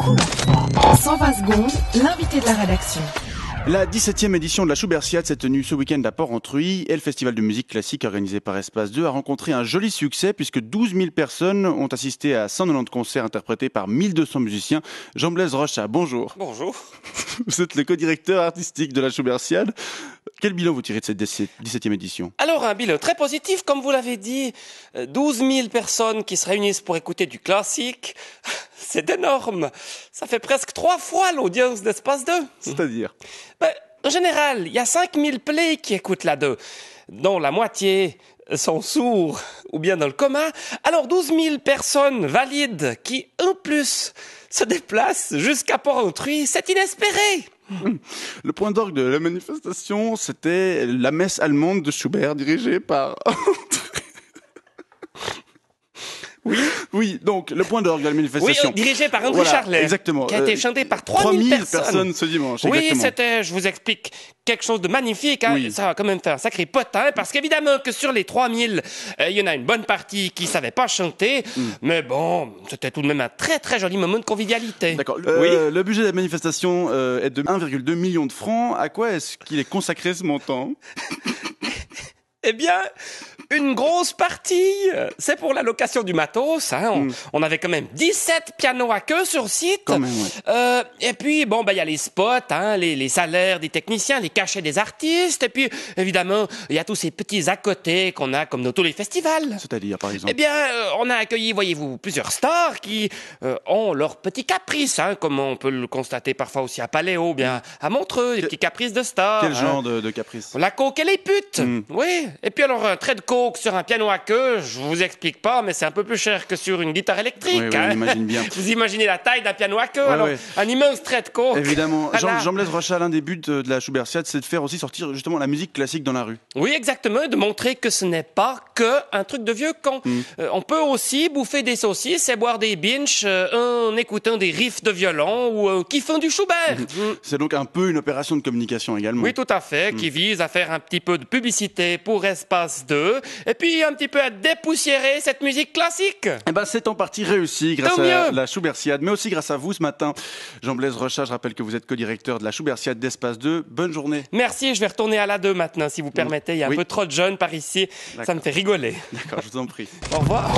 120 secondes, l'invité de la rédaction. La 17e édition de la Schubertiade s'est tenue ce week-end à Port-Entruy et le festival de musique classique organisé par Espace 2 a rencontré un joli succès puisque 12 000 personnes ont assisté à 190 concerts interprétés par 1200 musiciens. Jean-Blaise Rochat, bonjour. Bonjour. Vous êtes le co-directeur artistique de la Schubertiade. Quel bilan vous tirez de cette 17e édition ? Alors, un bilan très positif, comme vous l'avez dit. 12 000 personnes qui se réunissent pour écouter du classique. C'est énorme. Ça fait presque 3 fois l'audience d'Espace 2. C'est-à-dire ? En général, il y a 5 000 play qui écoutent la 2, dont la moitié sont sourds ou bien dans le coma. Alors 12 000 personnes valides qui, en plus, se déplacent jusqu'à Port-Entruy, c'est inespéré. Le point d'orgue de la manifestation, c'était la messe allemande de Schubert dirigée par... Oui, donc le point d'orgue de la manifestation. Oui, dirigé par André Charlet. Exactement. Qui a été chanté par 3 000 personnes ce dimanche. Oui, exactement. c'était, je vous explique, quelque chose de magnifique. Hein. Oui. Ça va quand même faire un sacré potin, parce qu'évidemment que sur les 3 000, il y en a une bonne partie qui savait pas chanter. Mais bon, c'était tout de même un très très joli moment de convivialité. D'accord. Oui. Le budget de la manifestation est de 1,2 million de francs. À quoi est-ce qu'il est consacré ce montant ? Eh bien, une grosse partie, c'est pour la location du matos. Hein. On avait quand même 17 pianos à queue sur site. Quand même, ouais. Et puis, bon, il y a les spots, hein, les salaires des techniciens, les cachets des artistes. Et puis, évidemment, il y a tous ces petits à côté qu'on a comme dans tous les festivals. C'est-à-dire, par exemple. Eh bien, on a accueilli, voyez-vous, plusieurs stars qui ont leurs petits caprices, hein, comme on peut le constater parfois aussi à Paléo, bien à Montreux, des petits caprices de stars. Quel genre de caprice ? La coke et les putes. Oui. Et puis alors, un trait de coke sur un piano à queue, je vous explique pas, mais c'est un peu plus cher que sur une guitare électrique. Oui, hein. on imagine bien. Vous imaginez la taille d'un piano à queue, Ouais, alors ouais. un immense trait de coke. Évidemment. Voilà. Jean-Blaise Rochat, l'un des buts de la Schubertiade, c'est de faire aussi sortir justement la musique classique dans la rue. Oui, exactement, et de montrer que ce n'est pas que un truc de vieux con. On peut aussi bouffer des saucisses et boire des binges en écoutant des riffs de violon ou en kiffant du Schubert. C'est donc un peu une opération de communication également. Oui, tout à fait, qui vise à faire un petit peu de publicité pour Espace 2, et puis un petit peu à dépoussiérer cette musique classique. Eh ben, c'est en partie réussi grâce Tant à mieux. la Schubertiade, mais aussi grâce à vous ce matin. Jean-Blaise Rochat, je rappelle que vous êtes co-directeur de la Schubertiade d'Espace 2. Bonne journée. Merci, je vais retourner à la 2 maintenant, si vous permettez. Il y a un Oui. peu trop de jeunes par ici. Ça me fait rigoler. D'accord, je vous en prie. Au revoir.